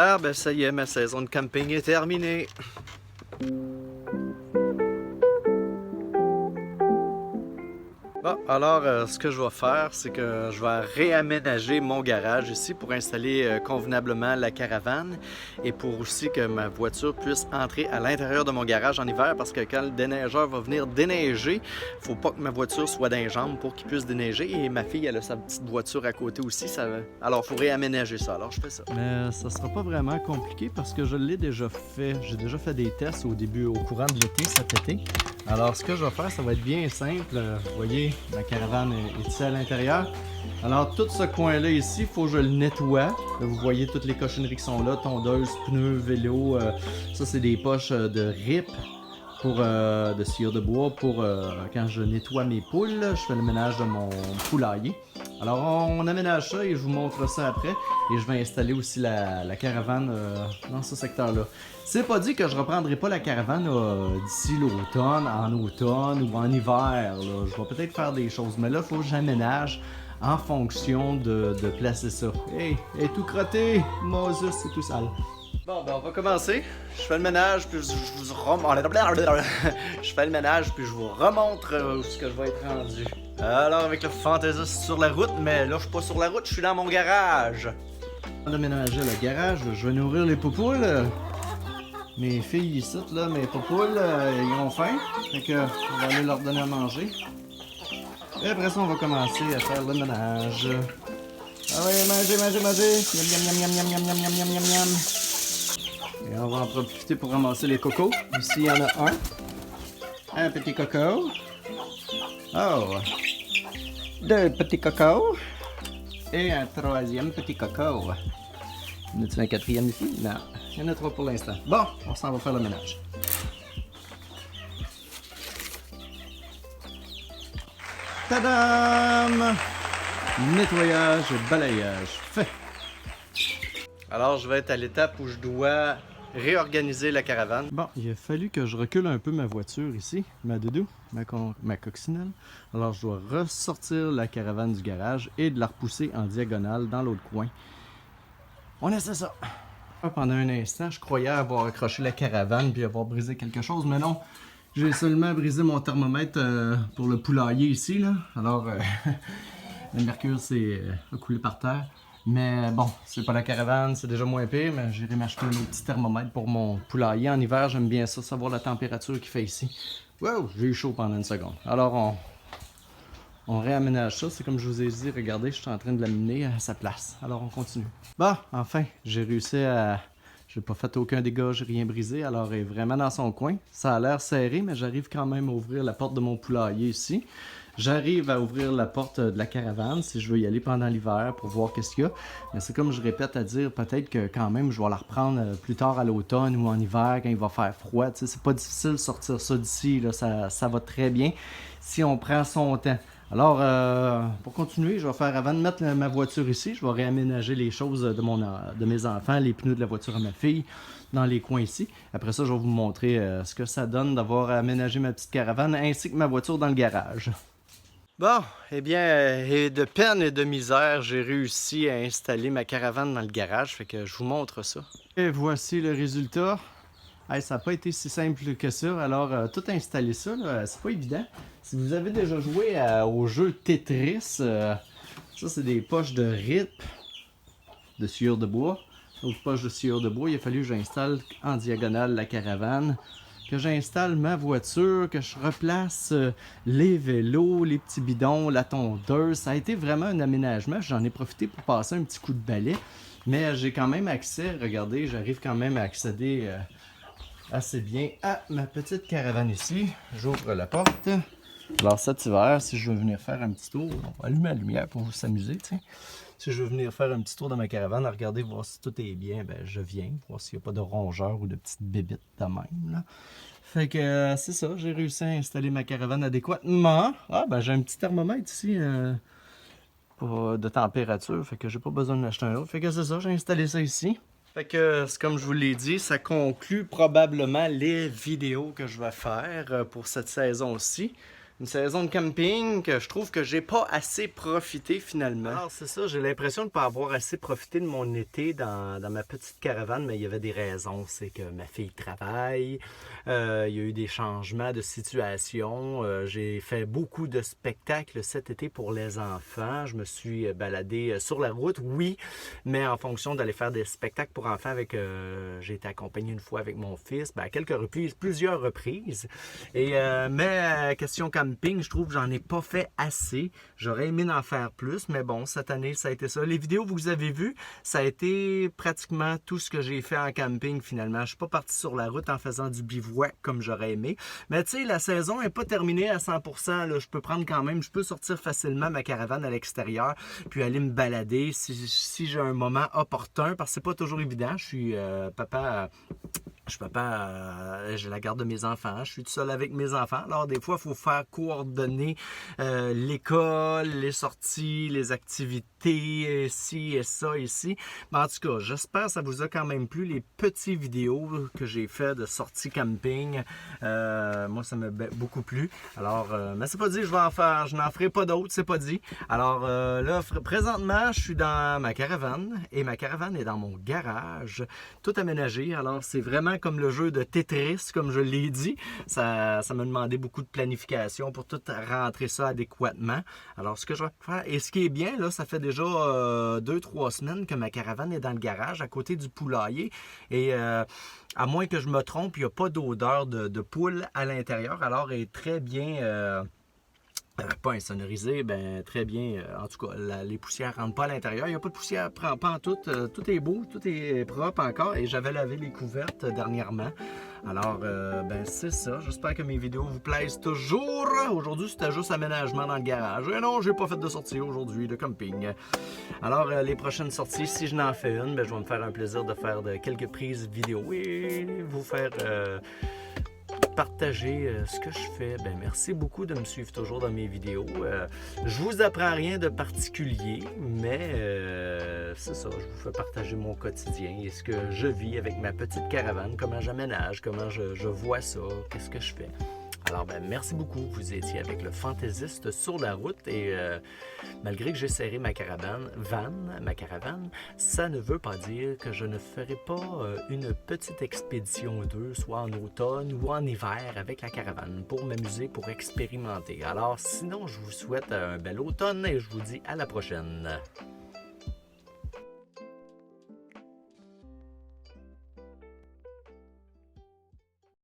Ah ben ça y est, ma saison de camping est terminée. Bon, alors ce que je vais faire, c'est que je vais réaménager mon garage ici pour installer convenablement la caravane et pour aussi que ma voiture puisse entrer à l'intérieur de mon garage en hiver parce que quand le déneigeur va venir déneiger, faut pas que ma voiture soit dans les jambes pour qu'il puisse déneiger et ma fille elle a sa petite voiture à côté aussi, alors il faut réaménager ça, alors je fais ça. Mais ça sera pas vraiment compliqué parce que je l'ai déjà fait, j'ai déjà fait des tests au courant de l'été, cet été. Alors ce que je vais faire, ça va être bien simple, vous voyez, ma caravane est ici à l'intérieur. Alors tout ce coin-là ici, il faut que je le nettoie. Là, vous voyez toutes les cochonneries qui sont là, tondeuse, pneus, vélo, ça c'est des poches de rip de sciure de bois pour quand je nettoie mes poules, je fais le ménage de mon poulailler. Alors on aménage ça et je vous montre ça après et je vais installer aussi la caravane dans ce secteur-là. C'est pas dit que je reprendrai pas la caravane d'ici l'automne, en automne ou en hiver. Là. Je vais peut-être faire des choses, mais là il faut que j'aménage en fonction de placer ça. Hey, tout crotté, Moses, c'est tout sale. Bon, ben on va commencer. Je fais le ménage, puis je vous remontre. Je fais le ménage, puis je vous remontre où ce que je vais être rendu. Alors, avec le fantaisiste sur la route, mais là, je suis pas sur la route, je suis dans mon garage. Avant d'aménager le garage, je vais nourrir les poupoules. Mes filles ici, là, mes poupoules, ils ont faim. Fait que, on va aller leur donner à manger. Et après ça, on va commencer à faire le ménage. Ah ouais, manger. Miam, miam, miam, miam, miam, miam, miam, miam, miam. Et on va en profiter pour ramasser les cocos. Ici, il y en a un. Un petit coco. Oh. Deux petits cocos. Et un troisième petit coco. Y en a-t-il un quatrième ici? Non. Il y en a trois pour l'instant. Bon, on s'en va faire le ménage. Tadam! Nettoyage et balayage fait. Alors, je vais être à l'étape où je dois réorganiser la caravane. Bon, il a fallu que je recule un peu ma voiture ici, ma doudou, ma coccinelle. Alors, je dois ressortir la caravane du garage et de la repousser en diagonale dans l'autre coin. On essaie ça. Pendant un instant, je croyais avoir accroché la caravane puis avoir brisé quelque chose, mais non. J'ai seulement brisé mon thermomètre pour le poulailler ici, là. Alors, le mercure a coulé par terre. Mais bon, c'est pas la caravane, c'est déjà moins pire, mais j'irai m'acheter un petit thermomètre pour mon poulailler. En hiver, j'aime bien ça, savoir la température qu'il fait ici. Wow, j'ai eu chaud pendant une seconde. Alors, on réaménage ça. C'est comme je vous ai dit, regardez, je suis en train de l'amener à sa place. Alors, on continue. Bon, enfin, j'ai réussi à... J'ai pas fait aucun dégât, j'ai rien brisé, alors elle est vraiment dans son coin. Ça a l'air serré, mais j'arrive quand même à ouvrir la porte de mon poulailler ici. J'arrive à ouvrir la porte de la caravane si je veux y aller pendant l'hiver pour voir qu'est-ce qu'il y a. Mais c'est comme je répète à dire, peut-être que quand même je vais la reprendre plus tard à l'automne ou en hiver quand il va faire froid. Tu sais, c'est pas difficile de sortir ça d'ici, là, ça va très bien si on prend son temps. Alors, pour continuer, je vais faire, avant de mettre ma voiture ici, je vais réaménager les choses de mes enfants, les pneus de la voiture à ma fille, dans les coins ici. Après ça, je vais vous montrer ce que ça donne d'avoir aménagé ma petite caravane, ainsi que ma voiture dans le garage. Bon, eh bien, de peine et de misère, j'ai réussi à installer ma caravane dans le garage, fait que je vous montre ça. Et voici le résultat. Hey, ça n'a pas été si simple que ça, alors tout installer ça, c'est pas évident. Si vous avez déjà joué au jeu Tetris, ça c'est des poches de rip, de sciure de bois. D'autres poches de sciure de bois, il a fallu que j'installe en diagonale la caravane, que j'installe ma voiture, que je replace les vélos, les petits bidons, la tondeuse. Ça a été vraiment un aménagement, j'en ai profité pour passer un petit coup de balai, mais j'ai quand même accès, regardez, j'arrive quand même à accéder... assez bien à ma petite caravane ici. J'ouvre la porte. Alors cet hiver, si je veux venir faire un petit tour, on va allumer la lumière pour s'amuser. Si je veux venir faire un petit tour dans ma caravane, à regarder, voir si tout est bien, ben je viens, voir s'il n'y a pas de rongeurs ou de petites bébites de même. Là. Fait que c'est ça, j'ai réussi à installer ma caravane adéquatement. Ah ben j'ai un petit thermomètre ici de température, fait que j'ai pas besoin d'acheter un autre. Fait que c'est ça, j'ai installé ça ici. Fait que, comme je vous l'ai dit, ça conclut probablement les vidéos que je vais faire pour cette saison-ci. Une saison de camping que je trouve que j'ai pas assez profité finalement. Alors c'est ça, j'ai l'impression de ne pas avoir assez profité de mon été dans ma petite caravane, mais il y avait des raisons. C'est que ma fille travaille, il y a eu des changements de situation. J'ai fait beaucoup de spectacles cet été pour les enfants. Je me suis baladé sur la route, oui, mais en fonction d'aller faire des spectacles pour enfants avec... j'ai été accompagné une fois avec mon fils, à quelques reprises, plusieurs reprises. Mais question camping, je trouve que j'en ai pas fait assez. J'aurais aimé en faire plus, mais bon, cette année, ça a été ça. Les vidéos que vous avez vues, ça a été pratiquement tout ce que j'ai fait en camping finalement. Je suis pas parti sur la route en faisant du bivouac comme j'aurais aimé. Mais tu sais, la saison n'est pas terminée à 100%. Là. Je peux prendre quand même, je peux sortir facilement ma caravane à l'extérieur, puis aller me balader si j'ai un moment opportun, parce que c'est pas toujours évident. Je suis papa... j'ai la garde de mes enfants, je suis tout seul avec mes enfants. Alors, des fois, il faut faire coordonner l'école, les sorties, les activités, ci et ça, ici. Mais en tout cas, j'espère que ça vous a quand même plu, les petites vidéos que j'ai fait de sorties camping. Moi, ça m'a beaucoup plu. Alors, mais c'est pas dit, je n'en ferai pas d'autres, c'est pas dit. Alors, là, présentement, je suis dans ma caravane et ma caravane est dans mon garage, tout aménagé. Alors, c'est vraiment comme le jeu de Tetris, comme je l'ai dit. Ça m'a demandé beaucoup de planification pour tout rentrer ça adéquatement. Alors, ce que je vais faire, et ce qui est bien, là, ça fait déjà 2-3 semaines que ma caravane est dans le garage, à côté du poulailler. Et à moins que je me trompe, il n'y a pas d'odeur de poule à l'intérieur. Alors, elle est très bien... pas insonorisé, ben très bien. En tout cas, les poussières ne rentrent pas à l'intérieur. Il n'y a pas de poussière, pas en tout. Tout est beau, tout est propre encore. Et j'avais lavé les couvertes dernièrement. Alors, ben c'est ça. J'espère que mes vidéos vous plaisent toujours. Aujourd'hui, c'était juste aménagement dans le garage. Et non, j'ai pas fait de sortie aujourd'hui de camping. Alors, les prochaines sorties, si je n'en fais une, ben, je vais me faire un plaisir de faire quelques prises vidéo et vous faire... partager ce que je fais. Ben, merci beaucoup de me suivre toujours dans mes vidéos. Je vous apprends rien de particulier, mais c'est ça, je vous fais partager mon quotidien et ce que je vis avec ma petite caravane, comment j'aménage, comment je vois ça, qu'est-ce que je fais. Alors, ben, merci beaucoup. Vous étiez avec le fantaisiste sur la route et malgré que j'ai serré ma caravane, ça ne veut pas dire que je ne ferai pas une petite expédition ou deux, soit en automne ou en hiver avec la caravane pour m'amuser, pour expérimenter. Alors, sinon, je vous souhaite un bel automne et je vous dis à la prochaine.